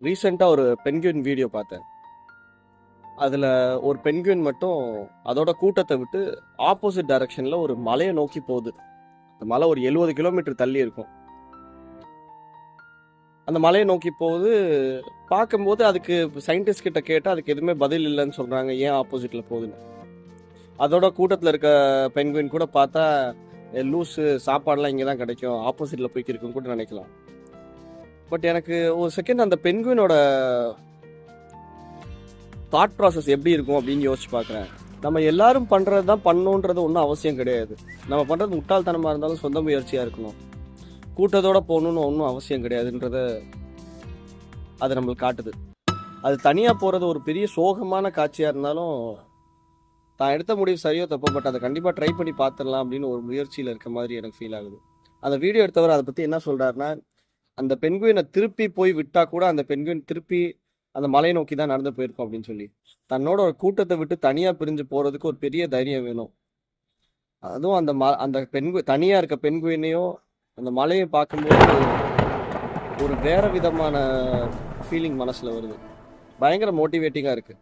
ரீசெண்டாக ஒரு penguin video பார்த்தேன். அதில் ஒரு பென்குயின் மட்டும் அதோட கூட்டத்தை விட்டு ஆப்போசிட் டைரக்ஷனில் ஒரு மலையை நோக்கி போகுது. அந்த மலை ஒரு 70 கிலோமீட்டர் தள்ளி இருக்கும். அந்த மலையை நோக்கி போகுது. பார்க்கும்போது அதுக்கு சயின்டிஸ்ட் கிட்ட கேட்டால் அதுக்கு எதுவுமே பதில் இல்லைன்னு சொல்கிறாங்க, ஏன் ஆப்போசிட்டில் போகுதுன்னு. அதோட கூட்டத்தில் இருக்க பென்குயின் கூட பார்த்தா லூஸு, சாப்பாடெலாம் இங்கே தான் கிடைக்கும், ஆப்போசிட்டில் போய்க்கு இருக்குன்னு கூட நினைக்கலாம். பட் எனக்கு ஒரு செகண்ட் அந்த பென்குயினோட தாட் ப்ராசஸ் எப்படி இருக்கும் அப்படின்னு யோசிச்சு பார்க்குறேன். நம்ம எல்லாரும் பண்ணுறது தான் பண்ணணுன்றது ஒன்றும் அவசியம் கிடையாது. நம்ம பண்ணுறது முட்டாள்தனமாக இருந்தாலும் சொந்த முயற்சியாக இருக்கணும். கூட்டத்தோடு போகணுன்னு ஒன்றும் அவசியம் கிடையாதுன்றத அது நம்மளுக்கு காட்டுது. அது தனியாக போகிறது ஒரு பெரிய சோகமான காட்சியாக இருந்தாலும் தான் எடுத்த முடிவு சரியோ தப்போ, பட் அதை கண்டிப்பாக ட்ரை பண்ணி பார்த்துடலாம் அப்படின்னு ஒரு முயற்சியில் இருக்க மாதிரி எனக்கு ஃபீல் ஆகுது. அந்த வீடியோ எடுத்தவர் அதை பற்றி என்ன சொல்கிறாருன்னா, அந்த பென்குயினை திருப்பி போய் விட்டால் கூட அந்த பென்குயின் திருப்பி அந்த மலையை நோக்கி தான் நடந்து போயிருக்கோம் அப்படின்னு சொல்லி. தன்னோட ஒரு கூட்டத்தை விட்டு தனியாக பிரிஞ்சு போகிறதுக்கு ஒரு பெரிய தைரியம் வேணும். அதுவும் அந்த தனியாக இருக்க பென்குயினையும் அந்த மலையை பார்க்கும்போது ஒரு வேற விதமான ஃபீலிங் மனசில் வருது. பயங்கர மோட்டிவேட்டிங்காக இருக்குது.